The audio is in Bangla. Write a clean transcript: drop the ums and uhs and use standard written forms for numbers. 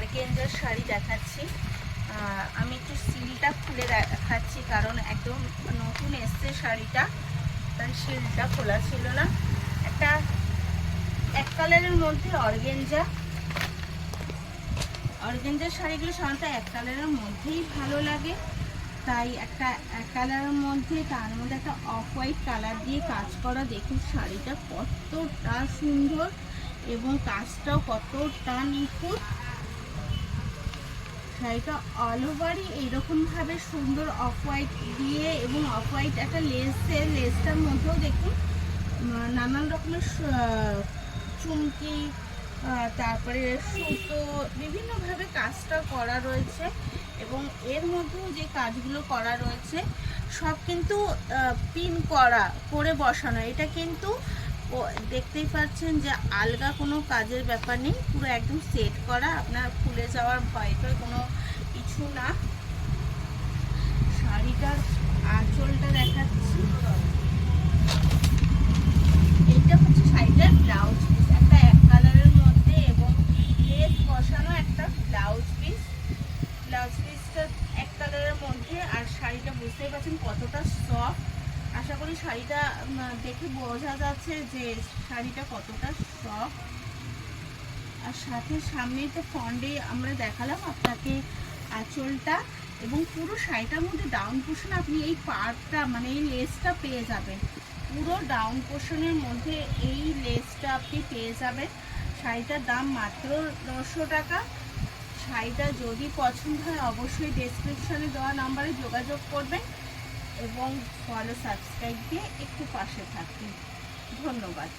অর্গেঞ্জার শাড়ি দেখাচ্ছি। আমি একটু সিলটা খুলে দেখাচ্ছি, কারণ একদম নতুন এসছে শাড়িটা, তাই সিলটা খোলা ছিল না। একটা এক কালারের মধ্যে অর্গেঞ্জার শাড়িগুলো সাধারণত এক কালারের মধ্যেই ভালো লাগে, তাই একটা এক কালারের মধ্যে, তার মধ্যে একটা অফ হোয়াইট কালার দিয়ে কাজ করা। দেখুন শাড়িটা কতটা সুন্দর এবং কাজটাও কতটা নিখুঁত। শাড়িটা অল ওভারই এইরকমভাবে সুন্দর অফ হোয়াইট দিয়ে, এবং অফ হোয়াইট একটা লেসটার মধ্যেও দেখুন নানান রকমের চুমকি, তারপরে সুতো, বিভিন্নভাবে কাজটা করা রয়েছে। এবং এর মধ্যেও যে কাজগুলো করা রয়েছে সব কিন্তু পিন করে বসানো। এটা কিন্তু দেখতেই পাচ্ছেন যে আলগা কোনো কাজের ব্যাপার নেই, পুরো একদম সেট করা, আপনার খুলে যাওয়ার ভয়টা কোনো কিছু না। শাড়িটার আঁচলটা দেখাচ্ছি। এইটা হচ্ছে শাড়িটার ব্লাউজ পিস, একটা এক কালারের মধ্যে এবং লেস বসানো একটা ব্লাউজ পিসটা এক কালারের মধ্যে। আর শাড়িটা বুঝতেই পারছেন কতটা সফট। আশা করি শাড়িটা দেখে বোঝা যাচ্ছে যে শাড়িটা কতটা সফট। আর সাথে সামনেই তো ফ্রন্টে আমরা দেখালাম আপনাকে আঁচলটা, এবং পুরো শাড়িটার মধ্যে ডাউন পোর্শন আপনি এই পার্টটা মানে এই লেসটা পেয়ে যাবেন। পুরো ডাউন পোর্শনের মধ্যে এই লেসটা আপনি পেয়ে যাবেন। শাড়িটার দাম মাত্র 900 টাকা। শাড়িটা যদি পছন্দ হয় অবশ্যই ডেসক্রিপশনে দেওয়া নাম্বারে যোগাযোগ করবেন এবং ফলো সাবস্ক্রাইব দিয়ে একটু পাশে থাকবেন। ধন্যবাদ।